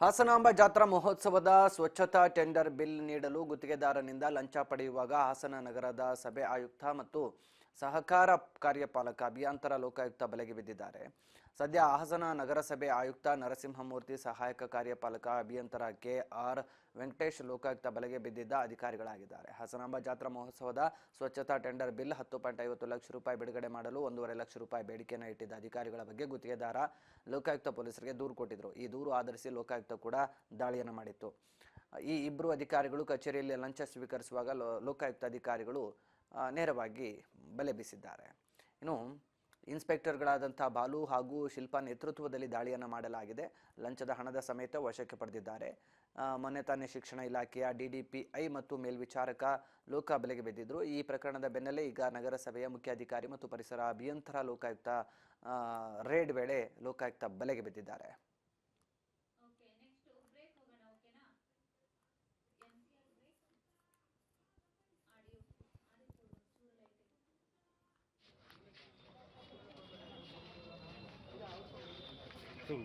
ಹಾಸನಾಂಬ ಜಾತ್ರಾ ಮಹೋತ್ಸವದ ಸ್ವಚ್ಛತಾ ಟೆಂಡರ್ ಬಿಲ್ ನೀಡಲು ಗುತ್ತಿಗೆದಾರನಿಂದ ಲಂಚ ಪಡೆಯುವಾಗ ಹಾಸನ ನಗರದ ಸಭೆ ಆಯುಕ್ತ ಮತ್ತು ಸಹಕಾರ ಕಾರ್ಯಪಾಲಕ ಅಭಿಯಂತರ ಲೋಕಾಯುಕ್ತ ಬಲೆಗೆ ಬಿದ್ದಿದ್ದಾರೆ. ಸದ್ಯ ಹಾಸನ ನಗರಸಭೆ ಆಯುಕ್ತ ನರಸಿಂಹಮೂರ್ತಿ, ಸಹಾಯಕ ಕಾರ್ಯಪಾಲಕ ಅಭಿಯಂತರ ಕೆ.ಆರ್. ವೆಂಕಟೇಶ್ ಲೋಕಾಯುಕ್ತ ಬಲೆಗೆ ಬಿದ್ದಿದ್ದ ಅಧಿಕಾರಿಗಳಾಗಿದ್ದಾರೆ. ಹಾಸನಾಂಬ ಜಾತ್ರಾ ಮಹೋತ್ಸವದ ಸ್ವಚ್ಛತಾ ಟೆಂಡರ್ ಬಿಲ್ 10.50 ಲಕ್ಷ ರೂಪಾಯಿ ಬಿಡುಗಡೆ ಮಾಡಲು 1.5 ಲಕ್ಷ ರೂಪಾಯಿ ಬೇಡಿಕೆಯನ್ನು ಇಟ್ಟಿದ್ದ ಅಧಿಕಾರಿಗಳ ಬಗ್ಗೆ ಗುತ್ತಿಗೆದಾರ ಲೋಕಾಯುಕ್ತ ಪೊಲೀಸರಿಗೆ ದೂರು ಕೊಟ್ಟಿದ್ರು. ಈ ದೂರು ಆಧರಿಸಿ ಲೋಕಾಯುಕ್ತ ಕೂಡ ದಾಳಿಯನ್ನು ಮಾಡಿತ್ತು. ಈ ಇಬ್ಬರು ಅಧಿಕಾರಿಗಳು ಕಚೇರಿಯಲ್ಲಿ ಲಂಚ ಸ್ವೀಕರಿಸುವಾಗ ಲೋಕಾಯುಕ್ತ ಅಧಿಕಾರಿಗಳು ನೇರವಾಗಿ ಬಲೆ ಬೀಸಿದ್ದಾರೆ. ಇನ್ನು ಇನ್ಸ್ಪೆಕ್ಟರ್ಗಳಾದಂಥ ಬಾಲು ಹಾಗೂ ಶಿಲ್ಪಾ ನೇತೃತ್ವದಲ್ಲಿ ದಾಳಿಯನ್ನು ಮಾಡಲಾಗಿದೆ. ಲಂಚದ ಹಣದ ಸಮೇತ ವಶಕ್ಕೆ ಪಡೆದಿದ್ದಾರೆ. ಮೊನ್ನೆ ತಾನೇ ಶಿಕ್ಷಣ ಇಲಾಖೆಯ ಡಿಡಿಪಿಐ ಮತ್ತು ಮೇಲ್ವಿಚಾರಕ ಲೋಕ ಬಲೆಗೆ ಬಿದ್ದಿದ್ರು. ಈ ಪ್ರಕರಣದ ಬೆನ್ನಲ್ಲೇ ಈಗ ನಗರಸಭೆಯ ಮುಖ್ಯಾಧಿಕಾರಿ ಮತ್ತು ಪರಿಸರ ಅಭಿಯಂತರ ಲೋಕಾಯುಕ್ತ ರೇಡ್ ವೇಳೆ ಲೋಕಾಯುಕ್ತ ಬಲೆಗೆ ಬಿದ್ದಿದ್ದಾರೆ. 또